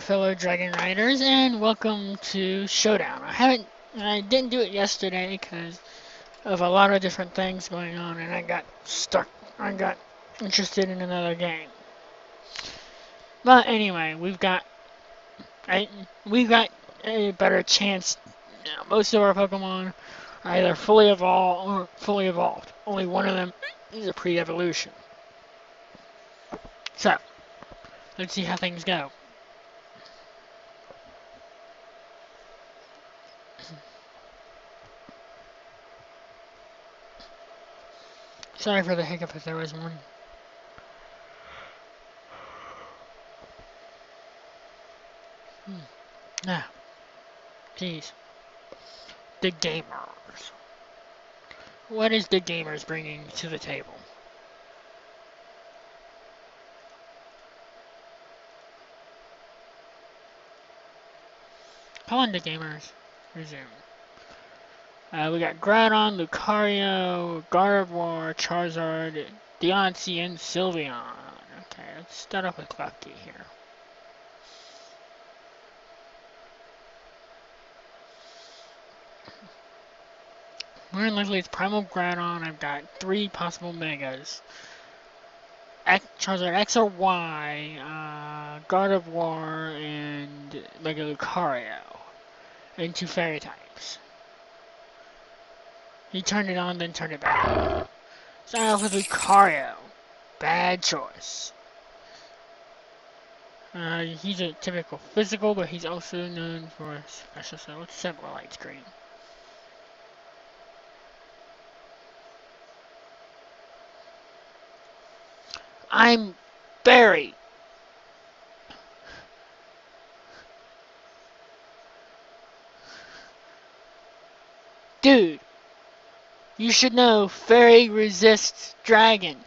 fellow Dragon Riders, and welcome to Showdown. I didn't do it yesterday because of a lot of different things going on, and I got interested in another game. But anyway, we've got a better chance now. Most of our Pokemon are either fully evolved or fully evolved. Only one of them is a pre-evolution. So, let's see how things go. Sorry for the hiccup if there was one. Now, geez. The gamers. What is the gamers bringing to the table? Come on, the gamers. Resume. We got Groudon, Lucario, Gardevoir, Charizard, Deontay, and Sylveon. Okay, let's start off with klefki here. More than likely it's Primal Groudon. I've got 3 possible Megas. Charizard X or Y, Gardevoir, and Mega Lucario. And 2 Fairy types. He turned it on, then turned it back on. Start off with Lucario. Bad choice. He's a typical physical, but he's also known for special, so let's set relize green. I'm Barry. Dude, you should know Fairy resists Dragon,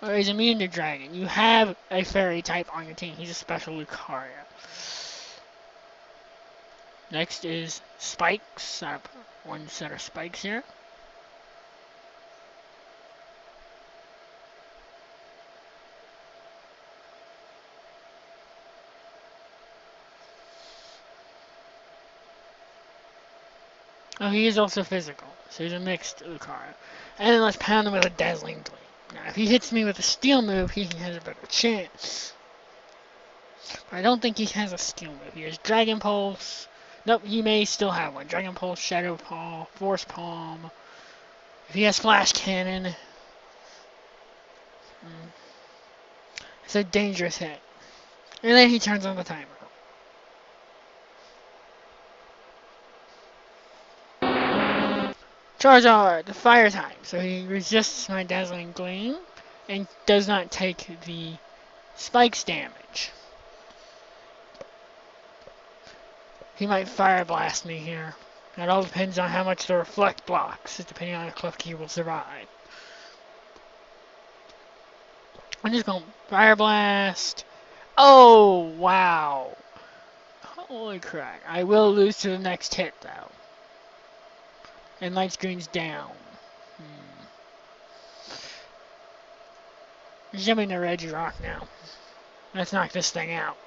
or is immune to Dragon. You have a Fairy type on your team. He's a special Lucario. Next is Spikes. I have 1 set of Spikes here. Oh, he is also physical, so he's a mixed Lucario. And then let's pound him with a Dazzling Gleam. Now, if he hits me with a Steel move, he has a better chance. But I don't think he has a Steel move. He has Dragon Pulse. Nope, he may still have one. Dragon Pulse, Shadow Paw, Force Palm. If he has Flash Cannon, it's a dangerous hit. And then he turns on the timer. Charizard, the Fire type, so he resists my Dazzling Gleam and does not take the Spikes damage. He might Fire Blast me here. It all depends on how much the Reflect blocks, depending on if klefki will survive. I'm just going to Fire Blast. Oh, wow. Holy crap. I will lose to the next hit, though. And light screen's down. Jumping to Regirock now. Let's knock this thing out.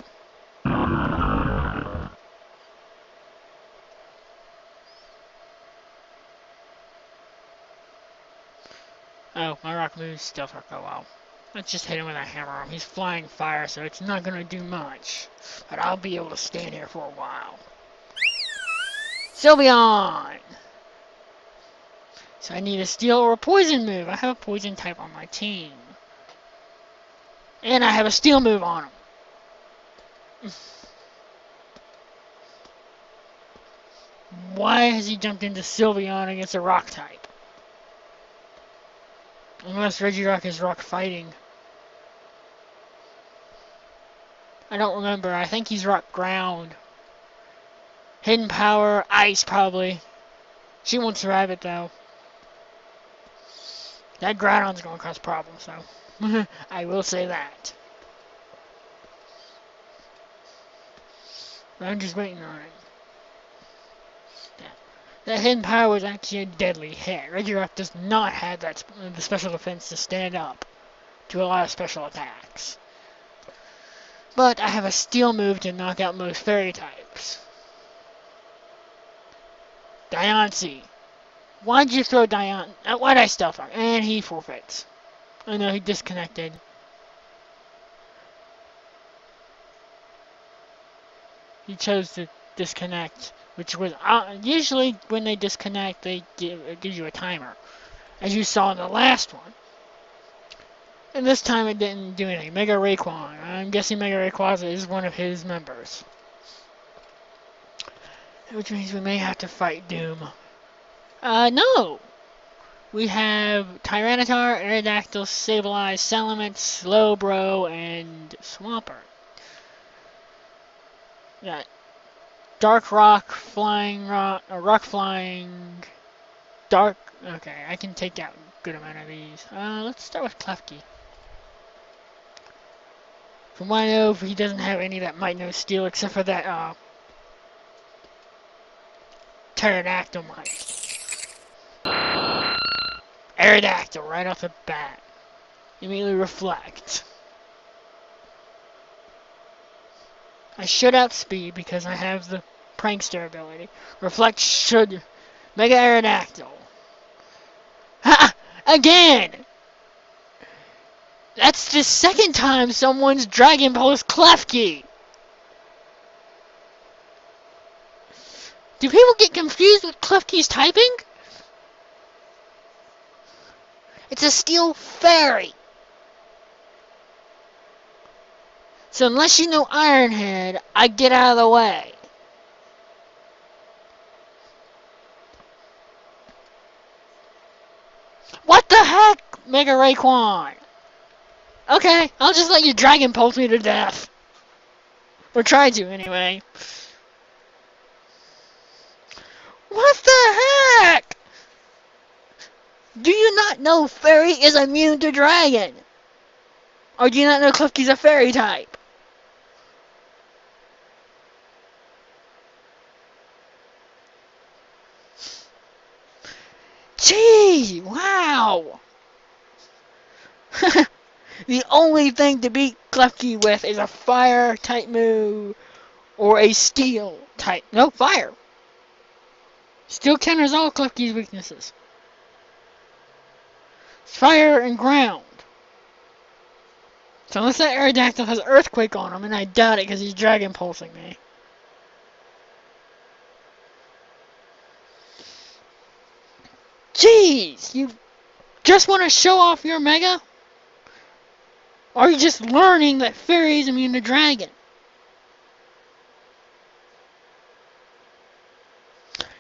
Oh, my rock moves still took a while. Let's just hit him with a hammer. He's flying fire, so it's not going to do much. But I'll be able to stand here for a while. Sylveon! So I need a Steel or a Poison move. I have a Poison type on my team. And I have a Steel move on him. Why has he jumped into Sylveon against a Rock type? Unless Regirock is Rock fighting. I don't remember. I think he's Rock Ground. Hidden Power, Ice probably. She won't survive it though. That Groudon's going to cause problems, though. I will say that. But I'm just waiting on it. That Hidden Power was actually a deadly hit. Regirock does not have the special defense to stand up to a lot of special attacks. But I have a steel move to knock out most fairy types. Diancie. Why'd you throw Dion? Why'd I stealth him? And he forfeits. Oh no, he disconnected. He chose to disconnect, which was usually when they disconnect, it gives you a timer, as you saw in the last one. And this time it didn't do anything. Mega Rayquan. I'm guessing Mega Rayquaza is one of his members. Which means we may have to fight Doom. No! We have Tyranitar, Aerodactyl, Sableye, Salamence, Slowbro, and Swampert. Got Dark Rock, Flying Rock, Rock Flying, Dark. Okay, I can take out a good amount of these. Let's start with Klefki. From what I know, he doesn't have any that might know Steel except for that Pterodactyl might. Aerodactyl right off the bat. Immediately reflect. I should outspeed because I have the Prankster ability. Reflect should. Mega Aerodactyl. Ha! Again! That's the second time someone's Dragon Pulse Klefki. Do people get confused with Klefki's typing? It's a Steel Fairy. So unless you know Iron Head, I get out of the way. What the heck, Mega Rayquan? Okay, I'll just let you Dragon Pulse me to death. Or try to, anyway. What the heck? Do you not know Fairy is immune to Dragon? Or do you not know Klefki's a Fairy type? Gee, wow. The only thing to beat Klefki with is a Fire type move or a Steel type. No, Fire. Steel counters all Klefki's weaknesses. Fire and Ground. So unless that Aerodactyl has Earthquake on him, and I doubt it because he's Dragon Pulsing me. Jeez, you just want to show off your Mega? Or are you just learning that Fairy is immune to Dragon?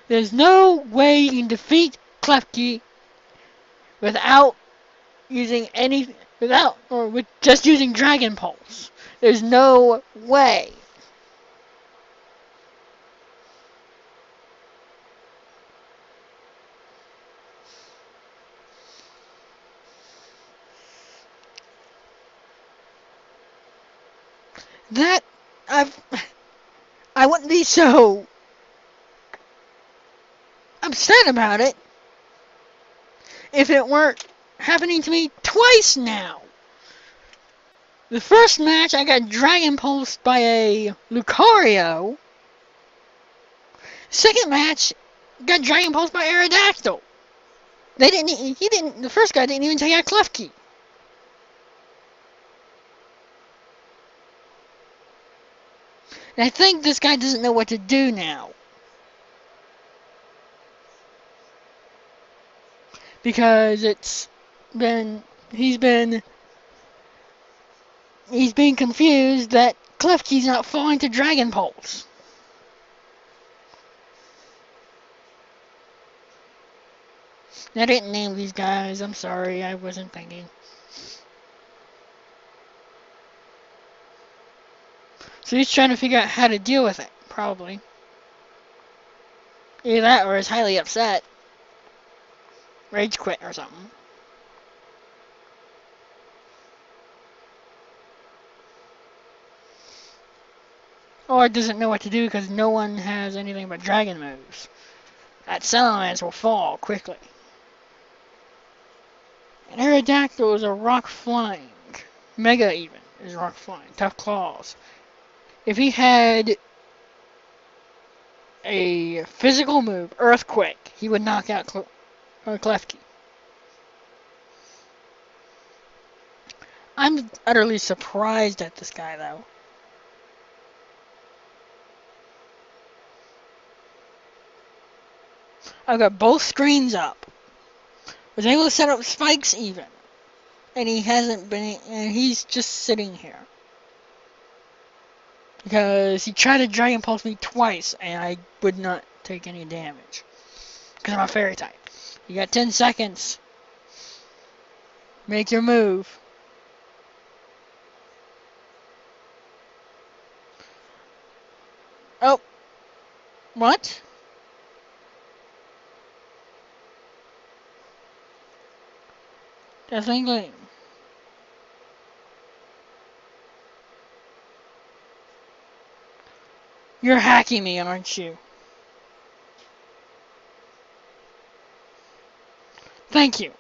There's no way you can defeat Klefki without using with just using Dragon Pulse. There's no way. That I wouldn't be so upset about it if it weren't happening to me twice now. The first match I got Dragon Pulsed by a Lucario. Second match got Dragon Pulsed by Aerodactyl. The first guy didn't even take out Klefki. And I think this guy doesn't know what to do now. Because he's been confused that Klefki's not falling to Dragon Pulse. I didn't name these guys. I'm sorry. I wasn't thinking. So he's trying to figure out how to deal with it, probably. Either that or is highly upset. Rage quit or something. Or doesn't know what to do because no one has anything but dragon moves. That Salamence will fall quickly. And Aerodactyl is a rock flying. Mega even. is rock flying. Tough claws. If he had a physical move, earthquake, he would knock out klefki. I'm utterly surprised at this guy, though. I've got both screens up. Was able to set up spikes even. And he hasn't been, and he's just sitting here. Because he tried to Dragon Pulse me twice, and I would not take any damage. Because I'm a fairy type. You got 10 seconds. Make your move. Oh. What? Dazzling Gleam. You're hacking me, aren't you? Thank you.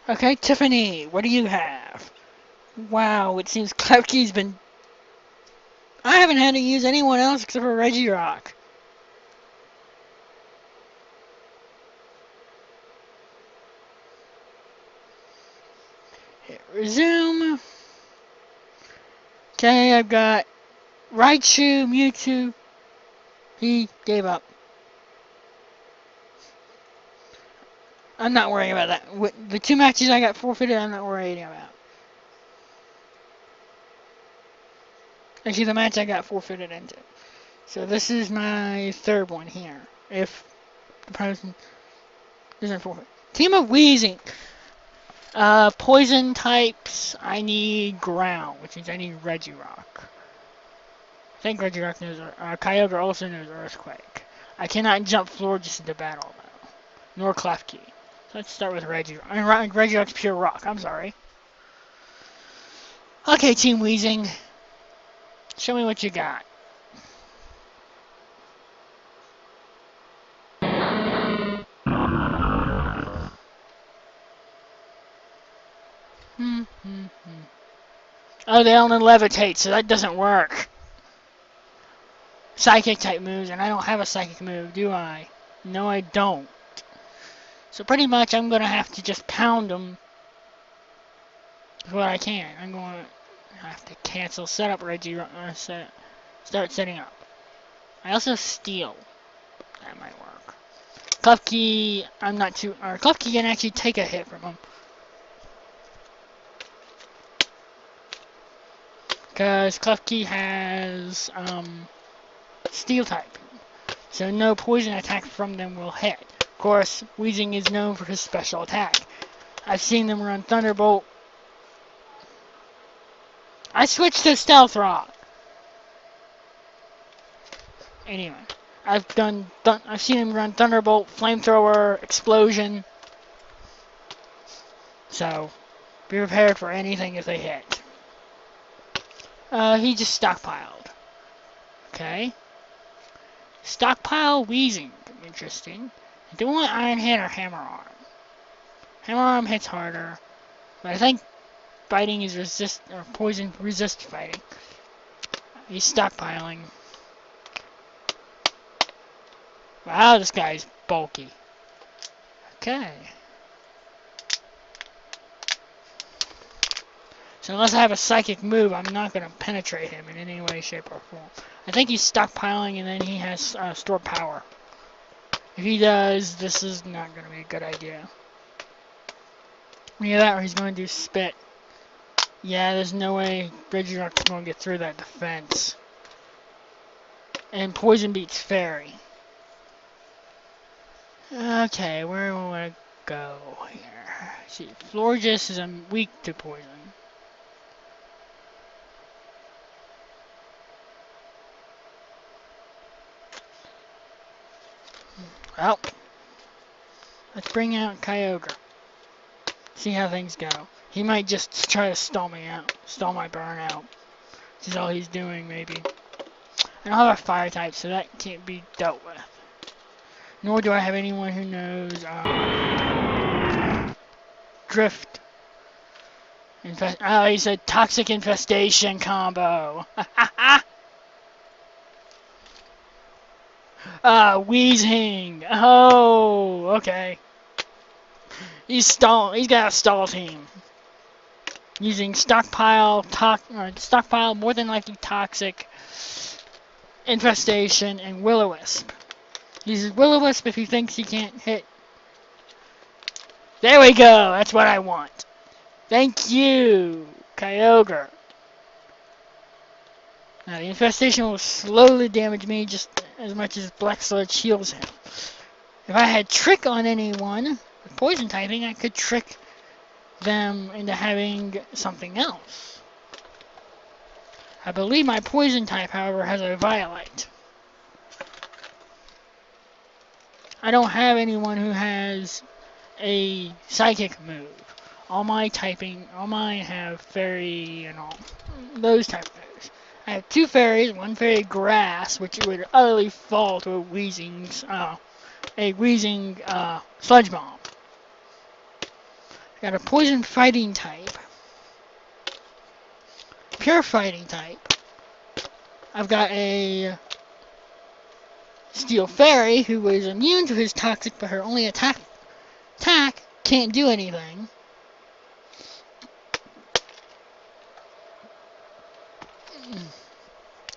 Okay, Tiffany, what do you have? Wow, it seems klefki's been... I haven't had to use anyone else except for Regirock. Hit resume. Okay, I've got Raichu, Mewtwo. He gave up. I'm not worrying about that. The 2 matches I got forfeited, I'm not worrying about. Actually, the match I got forfeited into. So this is my 3rd one here. If the person doesn't forfeit. Team of Weezing. Poison types, I need ground, which means I need Regirock. I think Regirock knows, Kyogre also knows Earthquake. I cannot jump Florges into battle, though. Nor Klefki. So let's start with Regirock. I mean, Regirock's pure rock, I'm sorry. Okay, Team Weezing. Show me what you got. Oh, they only levitate, so that doesn't work. Psychic type moves, and I don't have a psychic move, do I? No, I don't. So pretty much I'm going to have to just pound them with what I can. I'm going to have to cancel setup Regirock, start setting up. I also have Steel. That might work. Klefki, I'm not too... Or Klefki can actually take a hit from him. Because Klefki has Steel type. So no poison attack from them will hit. Of course, Weezing is known for his special attack. I've seen them run Thunderbolt. I switched to Stealth Rock. Anyway, I've seen him run Thunderbolt, Flamethrower, Explosion. So, be prepared for anything if they hit. He just stockpiled. Okay. Stockpile Weezing. Interesting. I do want Iron Hand or Hammer Arm. Hammer Arm hits harder. But I think fighting is poison resist fighting. He's stockpiling. Wow, this guy's bulky. Okay. So unless I have a psychic move, I'm not going to penetrate him in any way, shape, or form. I think he's stockpiling and then he has stored power. If he does, this is not going to be a good idea. Either that or he's going to do Spit. Yeah, there's no way Regirock's going to get through that defense. And Poison beats Fairy. Okay, where do I go here? See, Florges is weak to poison. Well, let's bring out Kyogre. See how things go. He might just try to stall me out. Stall my burn out. Which is all he's doing, maybe. I don't have a fire type, so that can't be dealt with. Nor do I have anyone who knows drift. Oh, he said toxic infestation combo. Wheezing. Oh, okay. He's got a stall team. Using stockpile more than likely toxic infestation and will-o-wisp. Uses will-o-wisp if he thinks he can't hit. There we go. That's what I want. Thank you, Kyogre. Now the infestation will slowly damage me just as much as Black Sludge heals him. If I had Trick on anyone with poison typing, I could trick them into having something else. I believe my poison type, however, has a Violet. I don't have anyone who has a psychic move. All my have fairy and all those type of moves. I have 2 fairies, 1 fairy grass, which would utterly fall to a wheezing sludge bomb. I got a poison fighting type, pure fighting type. I've got a steel fairy who is immune to his toxic, but her only attack can't do anything.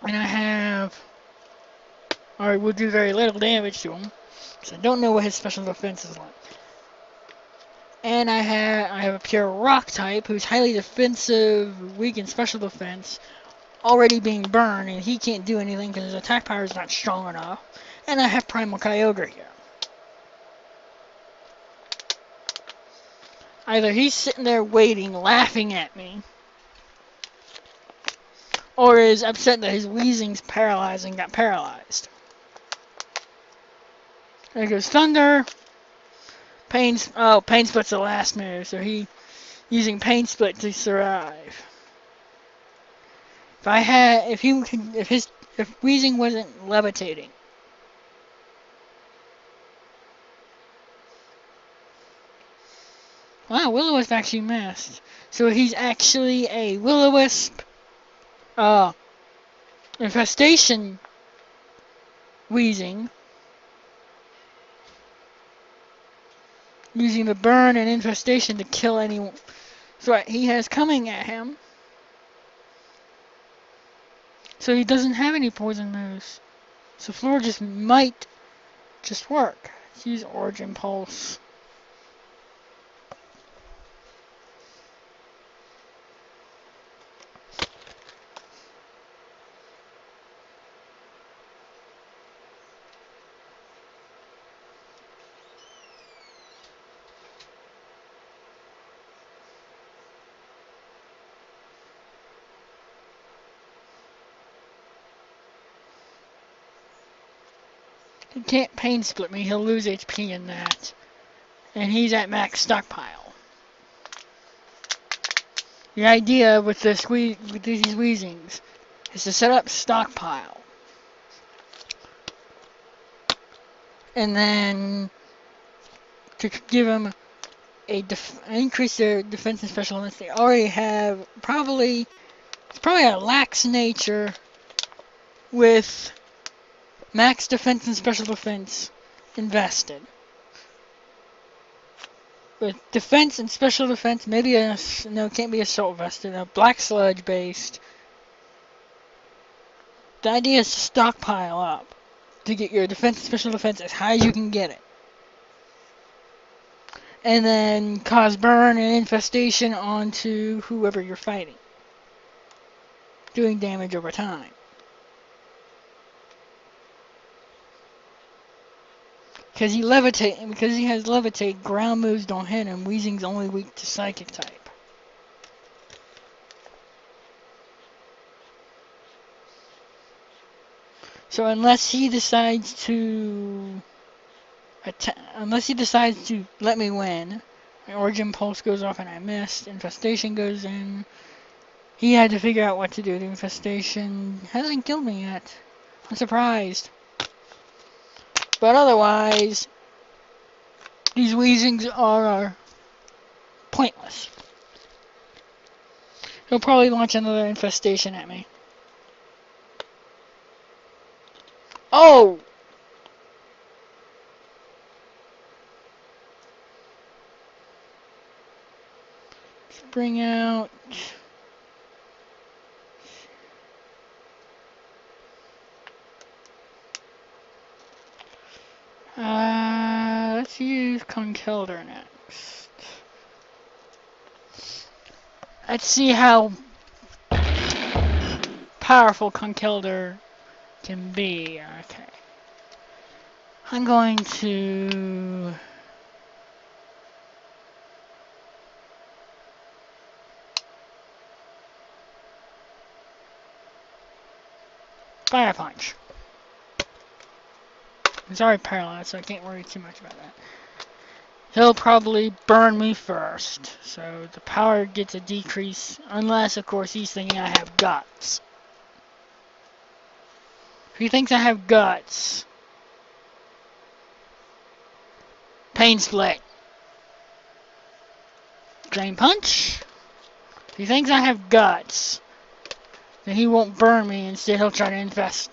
And I have, or it will do very little damage to him, because I don't know what his special defense is like. And I have a pure rock type who's highly defensive, weak in special defense, already being burned, and he can't do anything because his attack power is not strong enough. And I have Primal Kyogre here. Either he's sitting there waiting, laughing at me, or is upset that his Weezing's paralyzed and got paralyzed. There goes Thunder. Pain Split's the last move, so he using Pain Split to survive. If Weezing wasn't levitating. Wow, Will-O-Wisp actually missed. So he's actually a Will-O-Wisp infestation Weezing. Using the burn and infestation to kill anyone. So he has coming at him. So he doesn't have any poison moves. So Floor might just work. Let's use Origin Pulse. He can't Pain Split me, he'll lose HP in that. And he's at max stockpile. The idea with these Weezings is to set up stockpile. And then to give them increase their defense and special defense. They already have it's probably a lax nature with max defense and special defense invested. With defense and special defense, maybe can't be assault vested, a Black Sludge based. The idea is to stockpile up to get your defense and special defense as high as you can get it. And then cause burn and infestation onto whoever you're fighting, doing damage over time. Because he has levitate, ground moves don't hit him. Weezing's only weak to psychic type. So unless he decides to let me win, my Origin Pulse goes off and I missed, Infestation goes in. He had to figure out what to do. The Infestation hasn't killed me yet. I'm surprised. But otherwise, these Weezings are pointless. He'll probably launch another infestation at me. Oh! Let's bring out... let's use Conkeldurr next. Let's see how powerful Conkeldurr can be. Okay. I'm going to... Fire Punch. He's already paralyzed, so I can't worry too much about that. He'll probably burn me first, so the power gets a decrease, unless, of course, he's thinking I have guts. If he thinks I have guts, Pain Split. Drain Punch. If he thinks I have guts, then he won't burn me, instead he'll try to infest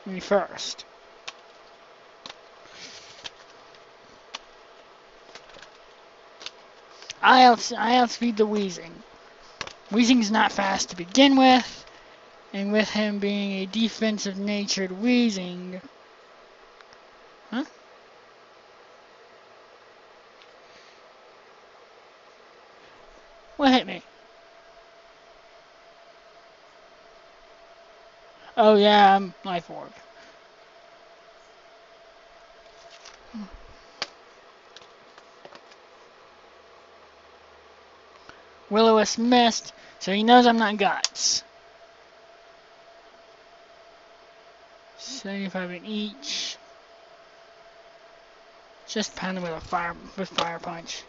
me first. I outspeed the Weezing. Weezing's not fast to begin with, and with him being a defensive-natured Weezing... Huh? What hit me? Oh yeah, I'm Life Orb. Will-O-Wisp missed, so he knows I'm not Guts. 75 in each. Just pound him with Fire Punch.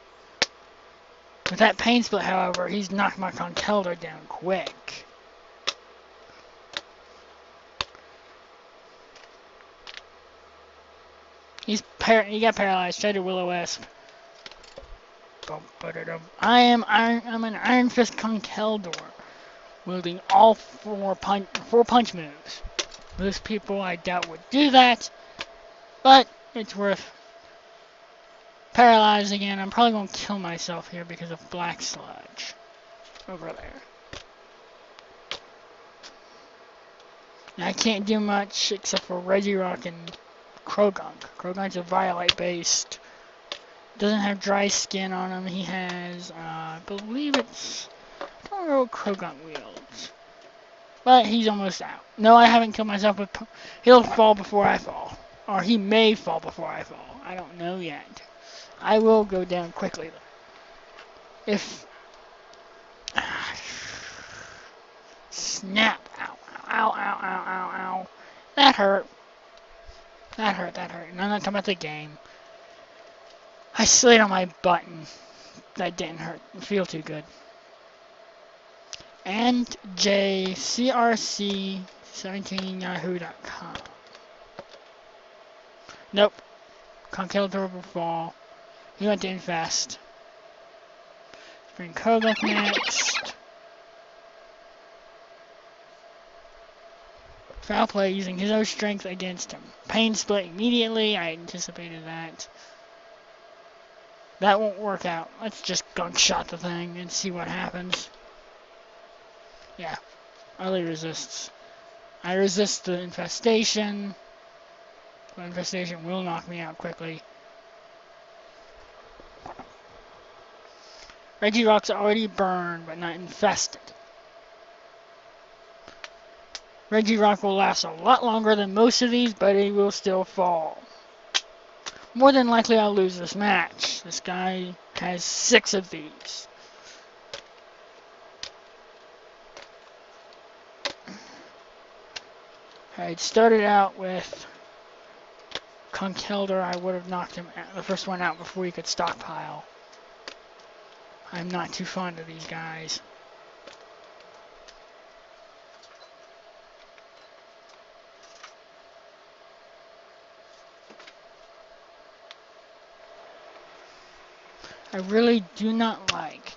With that Pain Split, however, he's knocked my Conkeldurr down quick. He got paralyzed. Tried to Will-O-Wisp. I'm an Iron Fist Conkeldurr, wielding all four punch moves. Most people I doubt would do that, but it's worth paralyzed again. I'm probably gonna kill myself here because of Black Sludge over there. Now, I can't do much except for Regirock and Krogunk. Krogunk's a Violite based. Doesn't have dry skin on him. He has, I believe it's, I don't know what Krogunk wields. But he's almost out. No, I haven't killed myself with, he'll fall before I fall. Or he may fall before I fall. I don't know yet. I will go down quickly though. If, snap, ow, ow, ow, ow, ow, ow. That hurt. That hurt. And I'm not talking about the game. I slid on my button. That didn't hurt. Feel too good. And JCRC17yahoo.com. Nope. Conkeldurr will fall. He went to infest. Bring Krogunk next. Foul play using his own strength against him. Pain Split immediately. I anticipated that. That won't work out. Let's just gunk shot the thing and see what happens. Yeah, early resists. I resist the infestation. The infestation will knock me out quickly. Regirock's already burned, but not infested. Regirock will last a lot longer than most of these, but he will still fall. More than likely I'll lose this match. This guy has 6 of these. I started out with Conkeldurr. I would have knocked him out, the first one out before he could stockpile. I'm not too fond of these guys. I really do not like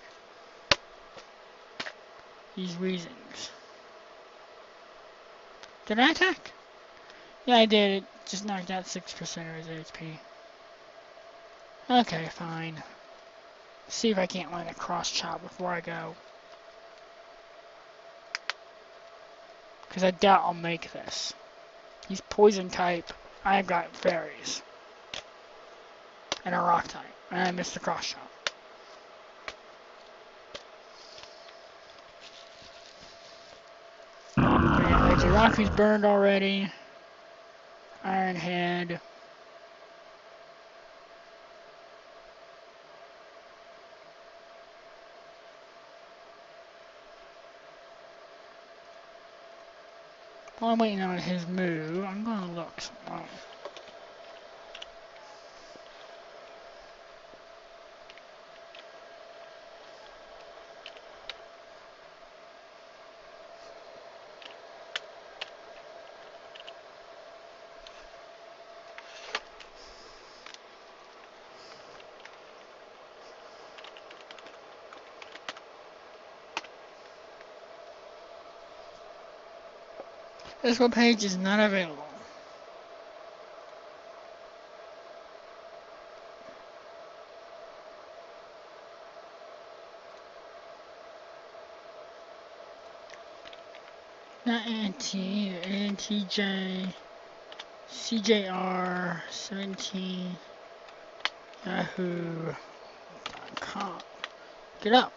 these reasons. Did I attack? Yeah, I did. It just knocked out 6% of his HP. Okay, fine. See if I can't land a cross chop before I go. Because I doubt I'll make this. He's poison type. I've got fairies. And a rock type. And I missed the cross chop. Rocky's burned already. Iron Head. While I'm waiting on his move, I'm gonna look. Oh. This webpage is not available. Not NT, NTJ, CJR17, Yahoo.com. Get up.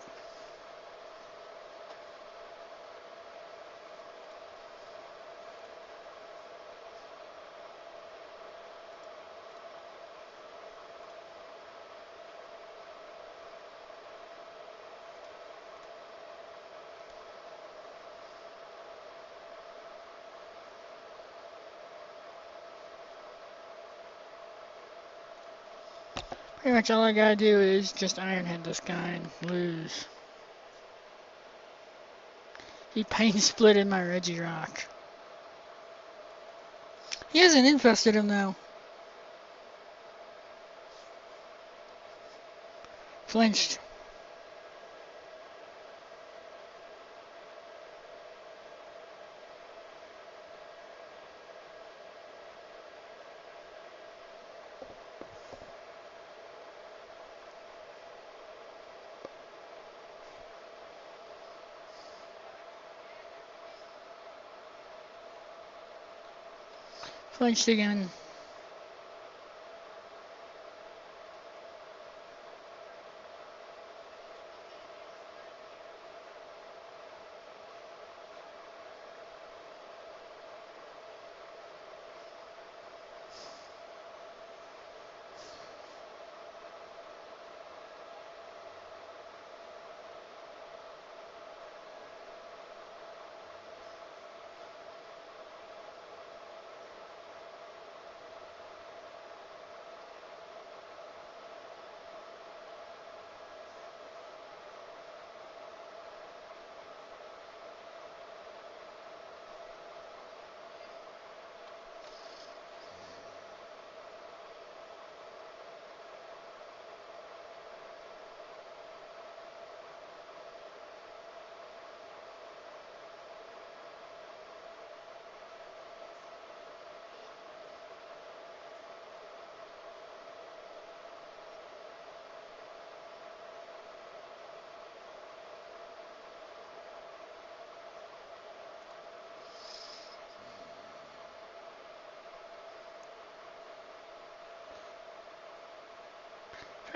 Pretty much all I gotta do is just Iron Head this guy and lose. He pain splitted my Regirock. He hasn't infested him though. Flinched. Flinched again.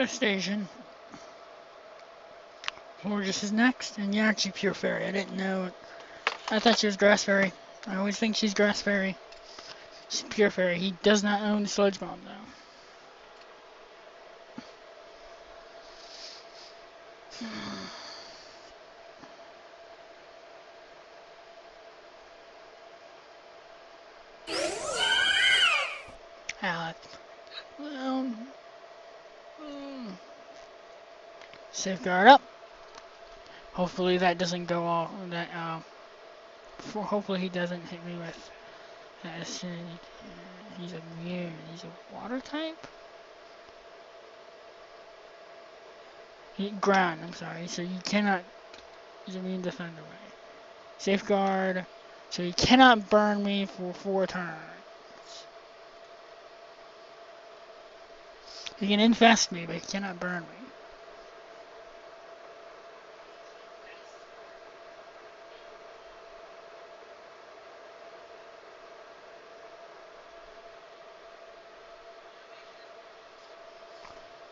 Station. Gorgeous is next, and yeah, actually Pure Fairy. I didn't know. I thought she was Grass Fairy. I always think she's Grass Fairy. She's Pure Fairy. He does not own the Sludge Bomb though. Alex. Safeguard up. Hopefully that doesn't go off. Hopefully he doesn't hit me with that. He's immune. He's a water type. Ground, I'm sorry. So you cannot use a immune defender way. Safeguard. So he cannot burn me for 4 turns. He can infest me, but he cannot burn me.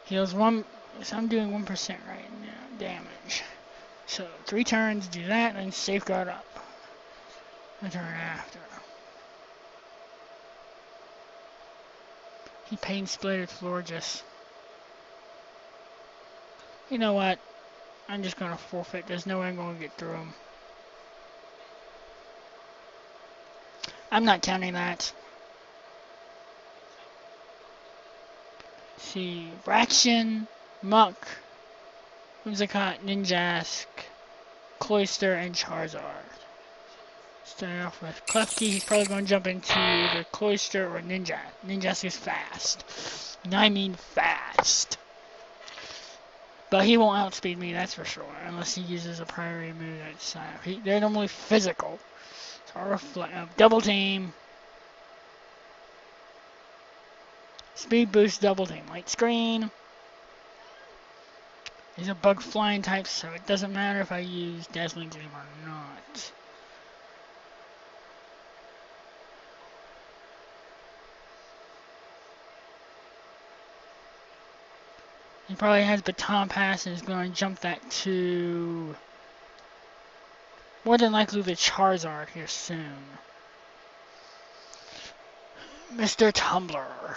Heals 1, so I'm doing 1% right now, damage. So 3 turns, do that, and safeguard up. The turn after. He pain splitted floor just. You know what? I'm just gonna forfeit. There's no way I'm gonna get through him. I'm not counting that. Let's see, Braxian, Muck, Whimsicott, Ninjask, Cloyster, and Charizard. Starting off with Klefki, he's probably going to jump into either Cloyster or Ninjask. Ninjask is fast. And I mean fast. But he won't outspeed me, that's for sure. Unless he uses a priority move that's they're normally physical. So I'll reflect. Double team. Speed boost, double team. Light screen. These are bug flying types, so it doesn't matter if I use Dazzling Gleam or not. He probably has Baton Pass and is going to jump that to more than likely the Charizard here soon. Mr. Tumbler.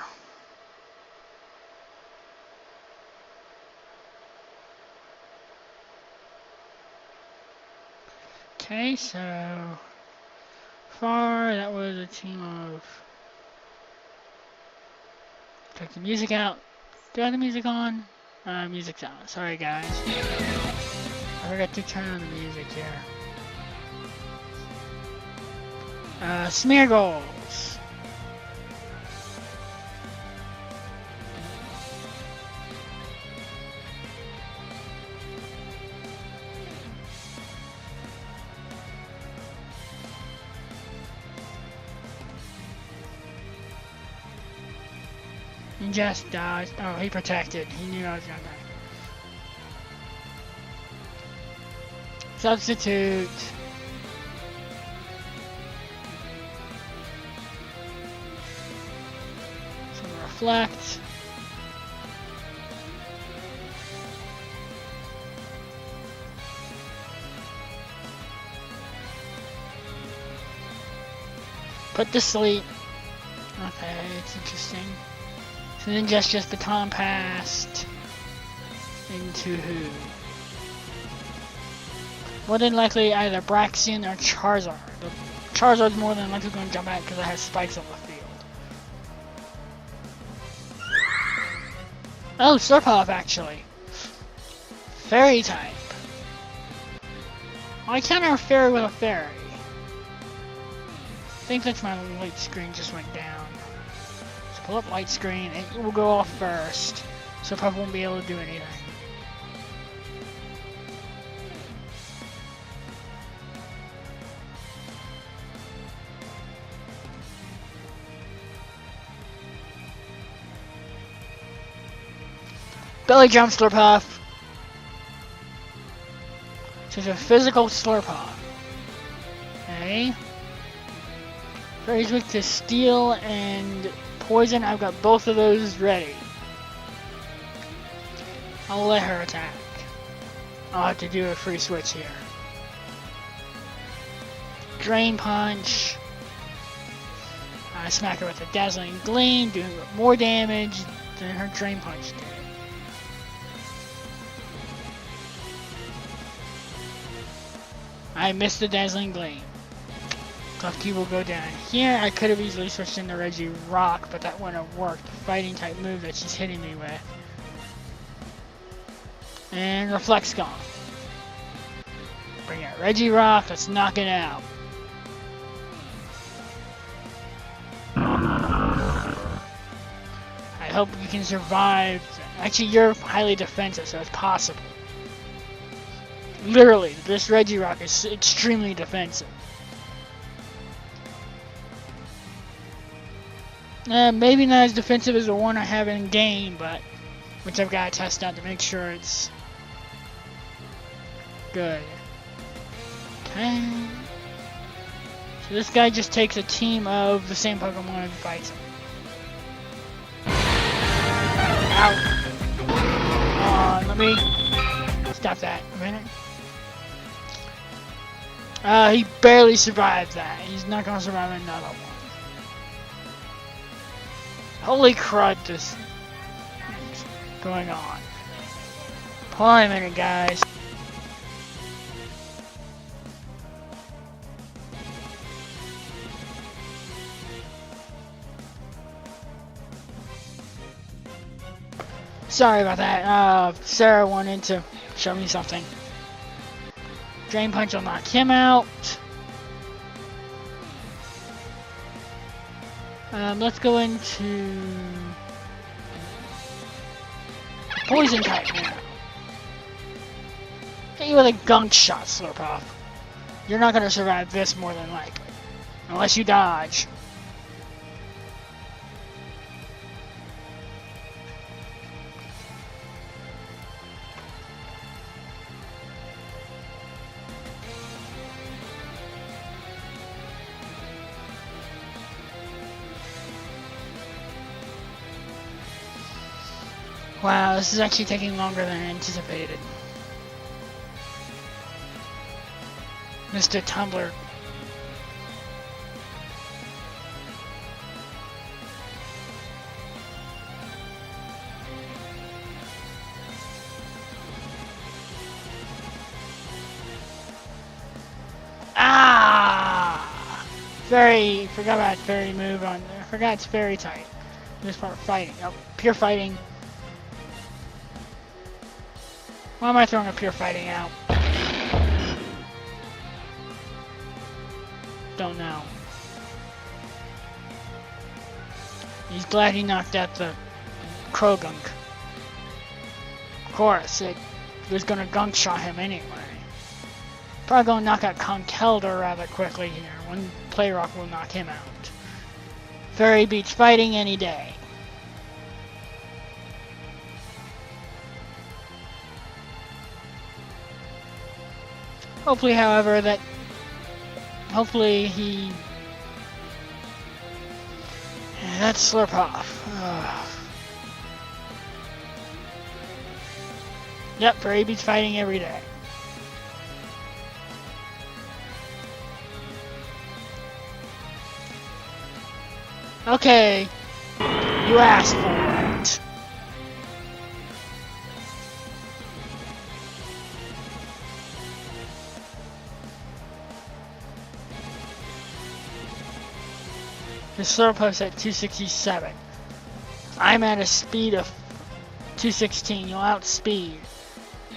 Okay, so far that was a team of. Take the music out. Do I have the music on? Music's out. Sorry, guys. I forgot to turn on the music here. Smear goals. He just dodged. Oh, he protected. He knew I was gonna die. Substitute. Some reflect. Put to sleep. Okay, it's interesting. So then just Baton passed into who? More than likely either Braxian or Charizard. The Charizard's more than likely going to jump out because it has spikes on the field. Oh, Slurpuff actually. Fairy type. I counter a fairy with a fairy. I think that's my light screen just went down. So pull up light screen and it will go off first. So Puff won't be able to do anything. Belly jump Slurpuff. So it's a physical Slurpuff. Okay. Fairy's weak to steel and poison. I've got both of those ready. I'll let her attack. I'll have to do a free switch here. Drain Punch. I smack her with a Dazzling Gleam, doing more damage than her Drain Punch did. I missed the Dazzling Gleam. Klefki will go down here. I could have easily switched into Reggie Rock, but that wouldn't have worked. The fighting type move that she's hitting me with. And Reflect's gone. Bring out Reggie Rock. Let's knock it out. I hope you can survive. Actually, you're highly defensive, so it's possible. Literally, this Regirock is extremely defensive. Maybe not as defensive as the one I have in game, but which I've got to test out to make sure it's good. Okay. So this guy just takes a team of the same Pokemon and fights him. Ow. Let me stop that a minute. He barely survived that. He's not gonna survive another one. Holy crud, this is going on. Hold on a minute, guys. Sorry about that. Sarah wanted to show me something. Drain Punch will knock him out. Let's go into Poison type now. Hit you with a Gunk Shot, Slurpuff. You're not gonna survive this more than likely, unless you dodge. Wow, this is actually taking longer than I anticipated. Mr. Tumbler. Ah! Forgot about fairy move on there. Forgot it's fairy type. This part fighting. Oh, pure fighting. Why am I throwing a pure fighting out? Don't know. He's glad he knocked out the Krogunk. Of course, it was gonna Gunk Shot him anyway. Probably gonna knock out Conkeldurr rather quickly here. One Play Rock will knock him out. Fairy beats fighting any day. Hopefully, however, he... That's Slurpuff. Yep, Fairy beats fighting every day. Okay, you asked for it. The Slurpuff's at 267. I'm at a speed of 216. You'll outspeed.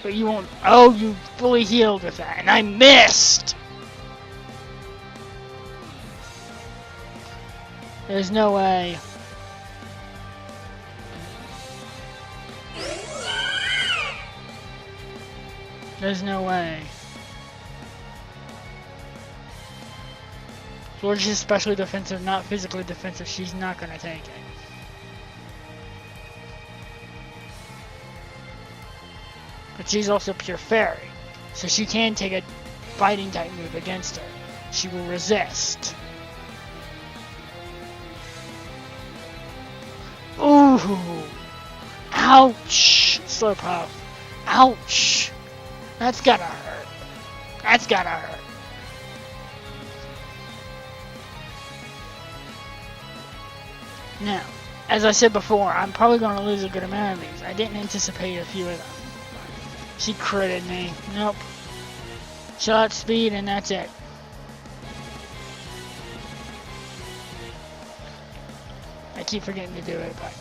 But you won't... Oh, you fully healed with that. And I missed! There's no way. There's no way. George is especially defensive, not physically defensive. She's not going to take it. But she's also pure fairy. So she can take a fighting type move against her. She will resist. Ooh! Ouch! Slurpuff. Ouch! That's gotta hurt. That's gotta hurt. Now, as I said before, I'm probably going to lose a good amount of these. I didn't anticipate a few of them. She critted me. Nope. Shot speed and that's it. I keep forgetting to do it, but...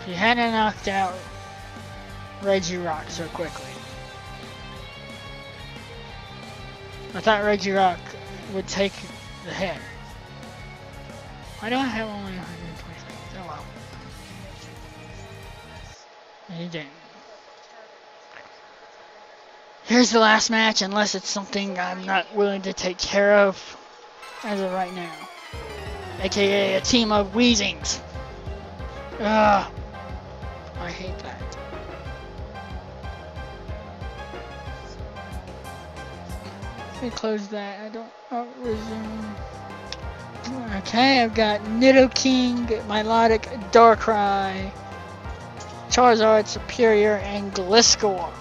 If you hadn't knocked out Regirock so quickly. I thought Regirock would take the hit. Why do I have only 120 seconds? Oh well. He didn't. Here's the last match, unless it's something I'm not willing to take care of as of right now. AKA a team of Weezings. Ugh. I hate that. Let me close that. I don't resume. Okay, I've got Nidoking, Milotic, Darkrai, Charizard, Superior, and Gliscor.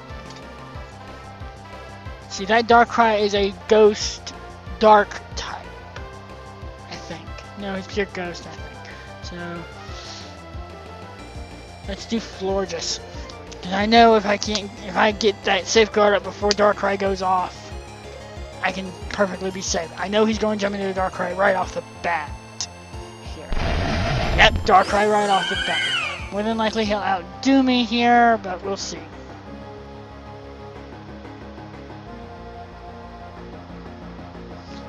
See, that Darkrai is a Ghost Dark type, I think. No, it's pure Ghost, I think. So, let's do Florges. Because I know if I get that Safeguard up before Darkrai goes off, I can perfectly be safe. I know he's going to jump into the Darkrai right off the bat. Here. Yep, Darkrai right off the bat. More than likely he'll outdo me here, but we'll see.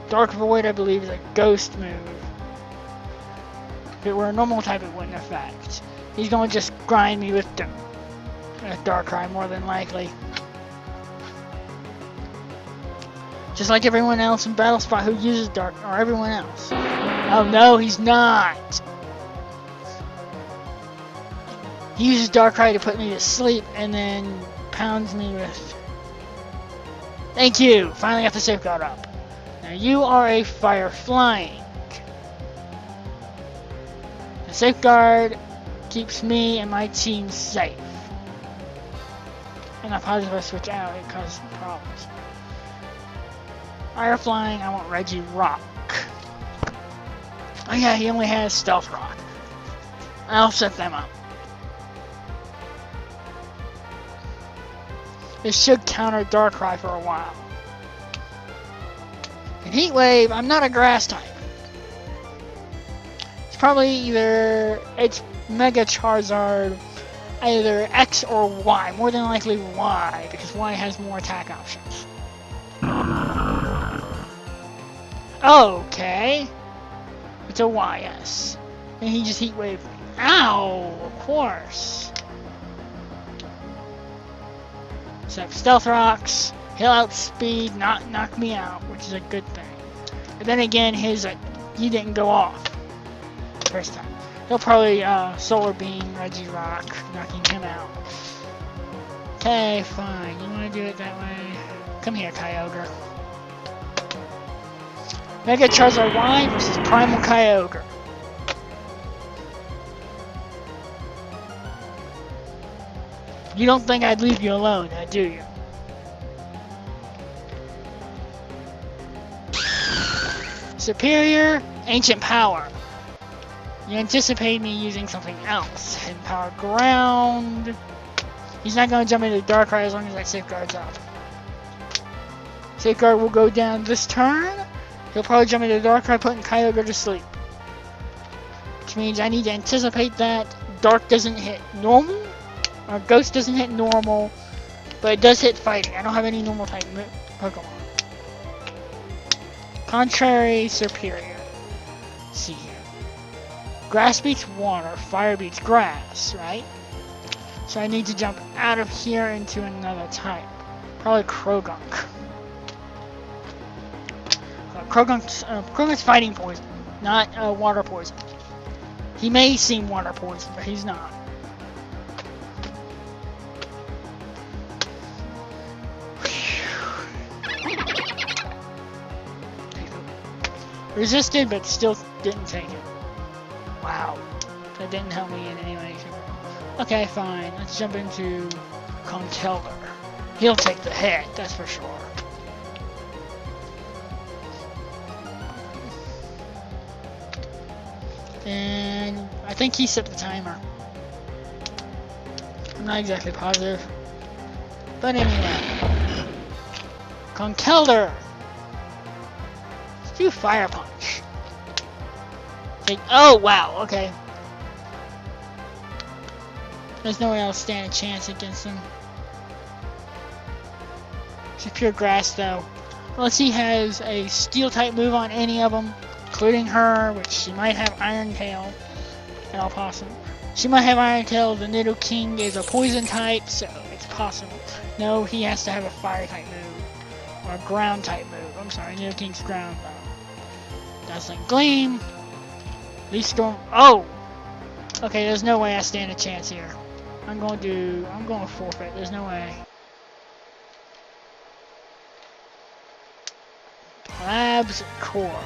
Dark Void, I believe, is a Ghost move. If it were a normal type, it wouldn't affect. He's going to just grind me with Darkrai, more than likely. Just like everyone else in Battle Spot who uses Dark, or everyone else. Oh no, he's not! He uses Darkrai to put me to sleep, and then pounds me with... Thank you! Finally got the Safeguard up. Now you are a Fire Flying. The Safeguard keeps me and my team safe. And I probably if I switch out, it causes some problems. Fire Flying, I want Regirock. Oh yeah, he only has Stealth Rock. I'll set them up. This should counter Darkrai for a while. In Heat Wave, I'm not a Grass type. It's probably either Mega Charizard, either X or Y. More than likely Y, because Y has more attack options. Okay. It's a YS. And he just Heat Waved me. Ow! Of course. So Stealth Rocks. He'll outspeed, not knock me out, which is a good thing. But then again, he didn't go off the first time. He'll probably Solar Beam Regirock, knocking him out. Okay, fine. You want to do it that way? Come here, Kyogre. Mega Charizard Y versus Primal Kyogre. You don't think I'd leave you alone, do you? Superior, Ancient Power. You anticipate me using something else. Hidden Power Ground. He's not going to jump into Darkrai as long as that Safeguard's up. Safeguard will go down this turn. He'll probably jump into Darkrai, putting Kyogre to sleep. Which means I need to anticipate that. Dark doesn't hit normal. Or Ghost doesn't hit normal. But it does hit fighting. I don't have any normal type Pokemon. Contrary, Superior. Let's see here. Grass beats water. Fire beats grass, right? So I need to jump out of here into another type. Probably Krogunk. Krogunk's fighting poison, not water poison. He may seem water poison, but he's not. Resisted, but still didn't take it. Wow. That didn't help me in any way. Okay, fine. Let's jump into Conkeldurr. He'll take the hit, that's for sure. And I think he set the timer. I'm not exactly positive. But anyway. Conkeldurr. Let's do Fire Punch. Oh, wow, okay. There's no way I'll stand a chance against him. It's pure grass, though. Unless he has a steel type move on any of them, including her, which she might have Iron Tail, at all possible. She might have Iron Tail. The Nidoking is a poison type, so it's possible. No, he has to have a fire type move, or a ground type move. I'm sorry, Nidoking's ground. Dazzling Gleam. Leaf Storm. Oh! Okay, there's no way I stand a chance here. I'm going to forfeit. There's no way. Labs Core.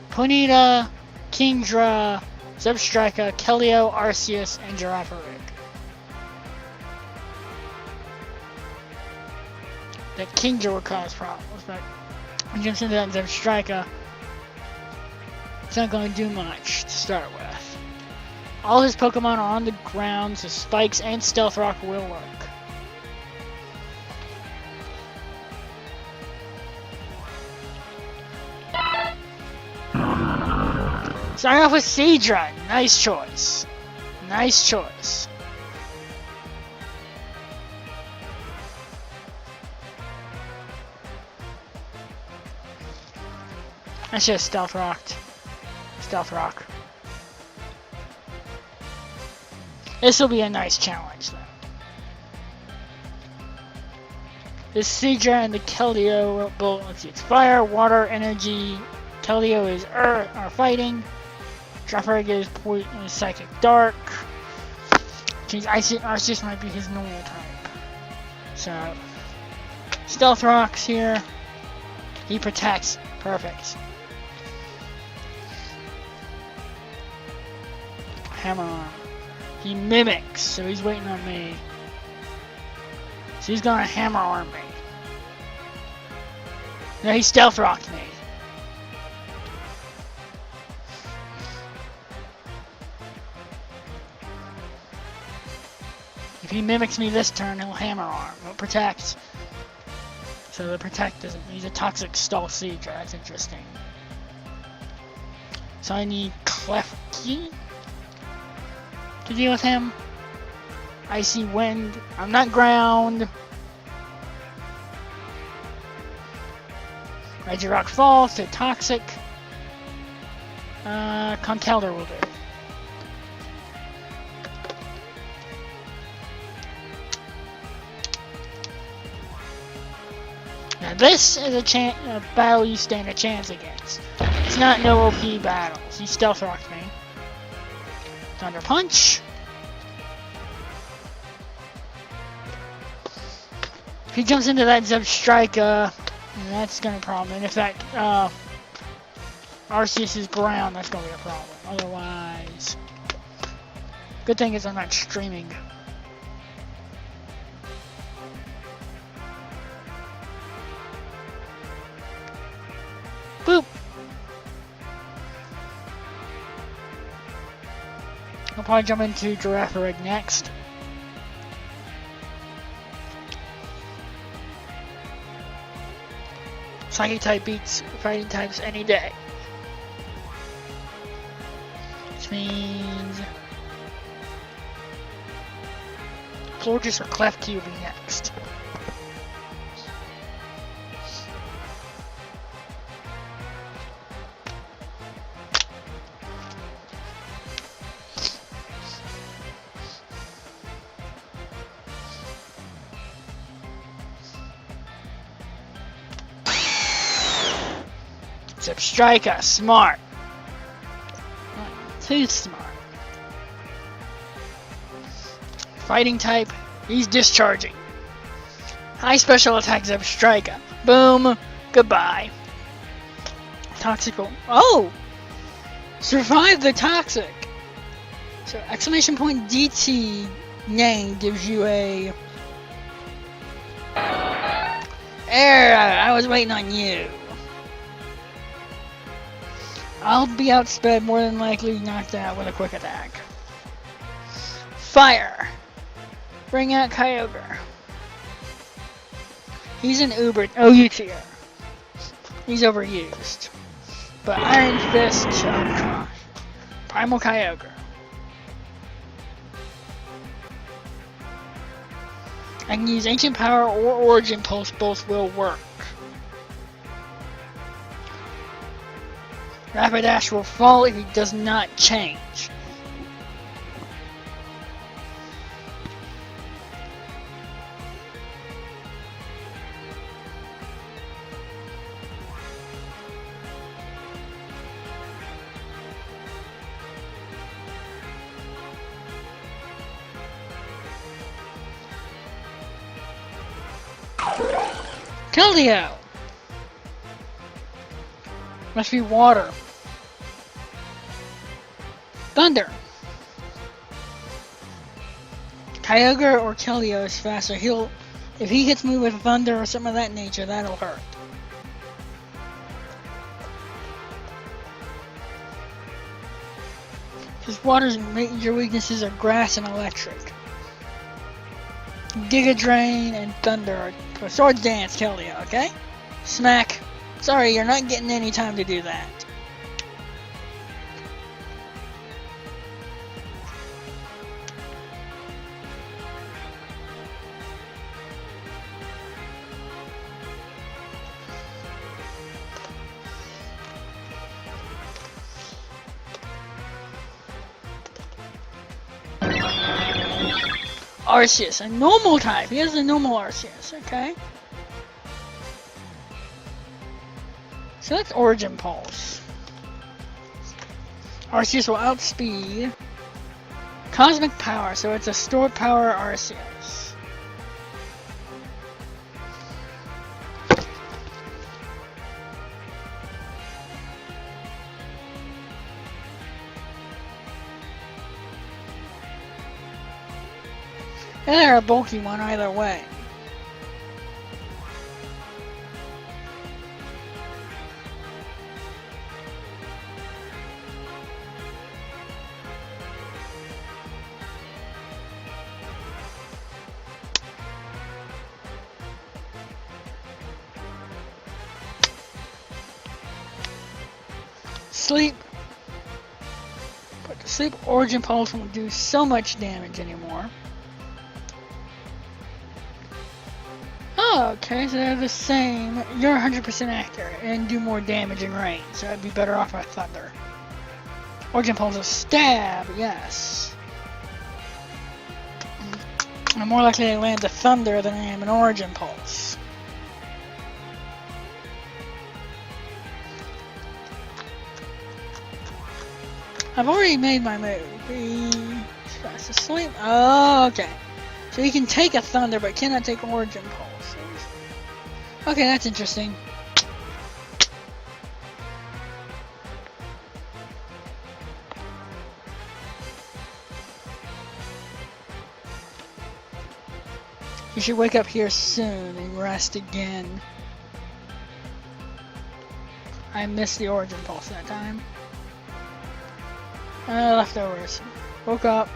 Ponyta, Kingdra, Zebstrika, Kelio, Arceus, and Girafarig. That Kingdra would cause problems, but when you jump into that Zebstrika, it's not going to do much to start with. All his Pokemon are on the ground, so Spikes and Stealth Rock will work. Starting off with Seadra. Nice choice. Nice choice. I should have Stealth Rocked. Stealth Rock. This will be a nice challenge, though. This Seadra and the Keldeo, let's see, it's fire, water, energy. Keldeo is earth, are fighting. Girafarig is psychic dark. Arceus might be his normal type. So, Stealth Rocks here. He protects. Perfect. Hammer Arm. He mimics, so he's waiting on me. So he's gonna Hammer Arm me. No, he Stealth Rocked me. If he mimics me this turn, he'll Hammer Arm. He'll protect. So the protect doesn't. He's a Toxic Stall Seadra. That's interesting. So I need Klefki to deal with him. Icy Wind. I'm not ground. Regirock Fall to Toxic. Conkeldurr will do. Now this is a battle you stand a chance against. It's not no OP battles. He Stealth Rocked me. Thunder Punch. If he jumps into that Zebstrika, that's gonna be a problem. And if that Arceus is ground, that's gonna be a problem. Otherwise, good thing is I'm not streaming. Boop. I'll probably jump into Girafarig next. Psychic type beats fighting types any day. Which means Florges or Klefki will be next. Zebstrika, smart. Not too smart. Fighting type, he's discharging. High special attack Zebstrika. Boom. Goodbye. Toxical. Oh! Survived the toxic. So exclamation point DT name gives you a error. I was waiting on you. I'll be outsped, more than likely knocked out with a quick attack. Fire! Bring out Kyogre. He's an OU tier. He's overused. But Iron Fist, oh gosh. Primal Kyogre. I can use Ancient Power or Origin Pulse, both will work. Rapidash will fall if he does not change. Keldeo! Must be water. Thunder! Kyogre or Keldeo is faster. If he hits me with thunder or something of that nature, that'll hurt. His water's major weaknesses are grass and electric. Giga Drain and Thunder. Sword Dance, Keldeo, okay? Smack. Sorry, you're not getting any time to do that. Arceus, a normal type. He has a normal Arceus, okay? So that's Origin Pulse. Arceus will outspeed Cosmic Power, so it's a stored power Arceus. And they're a bulky one either way. Sleep. But the Sleep Origin Pulse won't do so much damage anymore. Oh, okay, so they're the same. You're 100% accurate and do more damage in range, so I'd be better off with Thunder. Origin Pulse will stab, yes. I'm more likely to land a Thunder than I am an Origin Pulse. I've already made my move. He's fast asleep. Oh, okay. So he can take a Thunder, but cannot take Origin Pulse. Okay, that's interesting. You should wake up here soon and rest again. I missed the Origin Pulse that time. Leftovers. Woke up.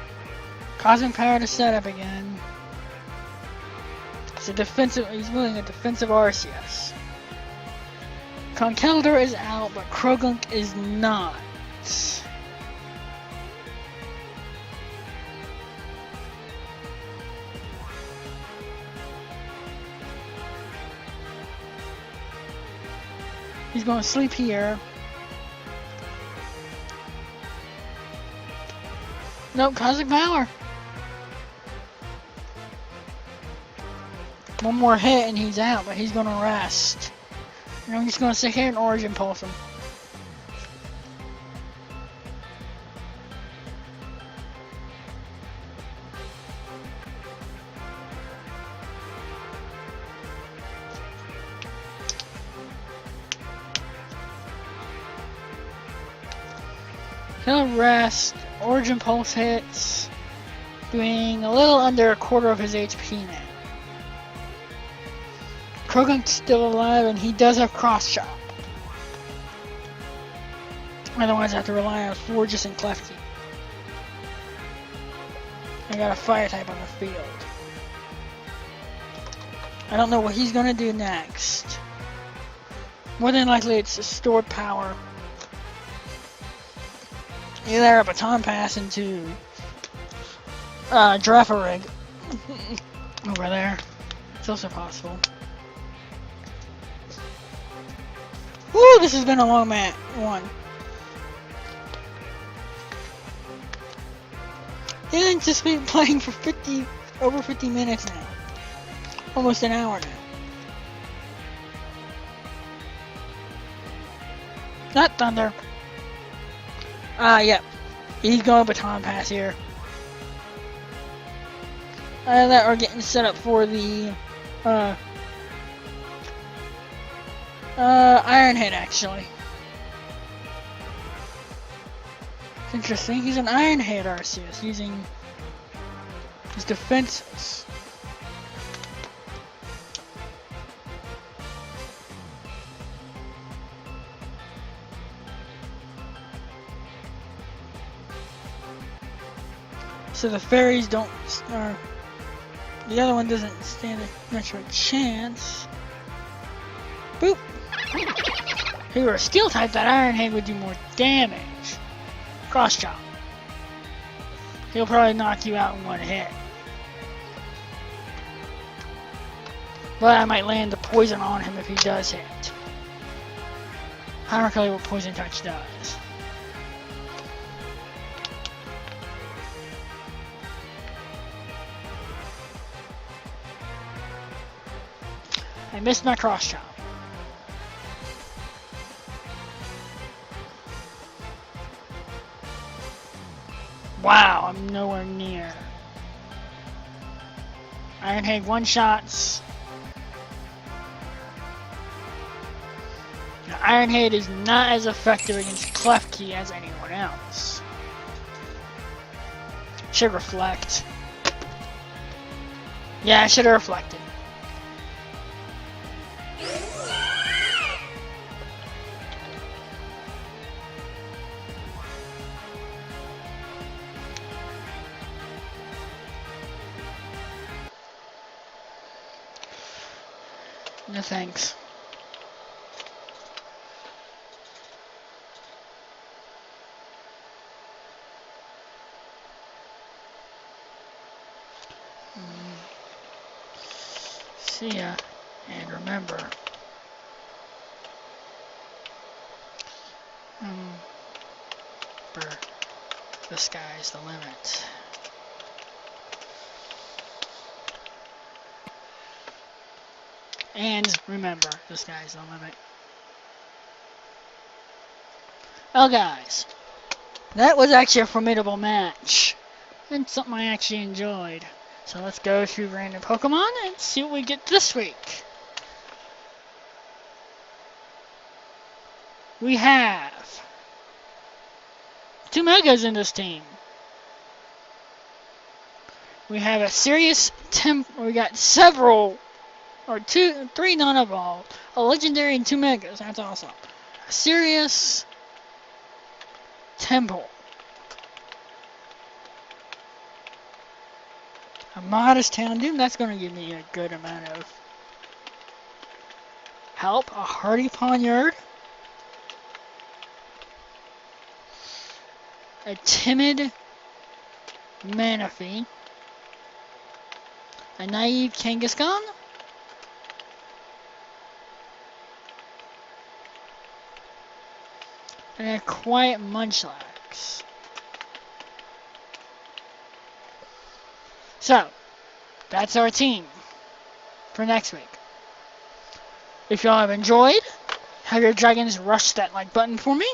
Cosmic Power to set up again. It's a defensive. He's willing a defensive Arceus. Conkeldurr is out, but Krogunk is not. He's going to sleep here. Nope, Cosmic Power. One more hit and he's out, but he's gonna rest. And I'm just gonna sit here and Origin Pulse him. He'll rest. Origin Pulse hits, doing a little under a quarter of his HP now. Krogunk's still alive, and he does have Cross Chop. Otherwise, I have to rely on Forges and Klefki. I got a Fire type on the field. I don't know what he's gonna do next. More than likely, it's a stored power. Either a Baton Pass into Drefferig over there. It's also possible. Woo, this has been a long one. And just been playing for over 50 minutes now. Almost an hour now. Not Thunder. Yep. He's going baton pass here. That we're getting set up for the Iron Head, actually. It's interesting. He's an Iron Head Arceus using his defenses. So the fairies don't, or the other one doesn't stand much of a chance. Boop! If he were a steel type, that Iron Head would do more damage. Cross chop. He'll probably knock you out in one hit. But I might land the poison on him if he does hit. I don't recall what poison touch does. I missed my cross chop. Wow, I'm nowhere near. Iron Head one-shots. Now, Iron Head is not as effective against Klefki as anyone else. Should reflect. Yeah, I should have reflected. No thanks. See ya, and remember, the sky's the limit. And remember, the sky's the limit. Well, guys, that was actually a formidable match. And something I actually enjoyed. So let's go through random Pokemon and see what we get this week. We have 2 Megas in this team. We have a serious we got several, or 3 non-evolved, a legendary and 2 Megas. That's awesome. A serious Temple. A modest Houndoom, that's going to give me a good amount of help. A hardy Poniard. A timid Manaphy. A naive Kangaskhan. And a quiet Munchlax. So, that's our team for next week. If y'all have enjoyed, have your dragons rush that like button for me.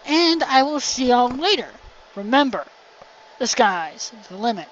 And I will see y'all later. Remember, the sky's the limit.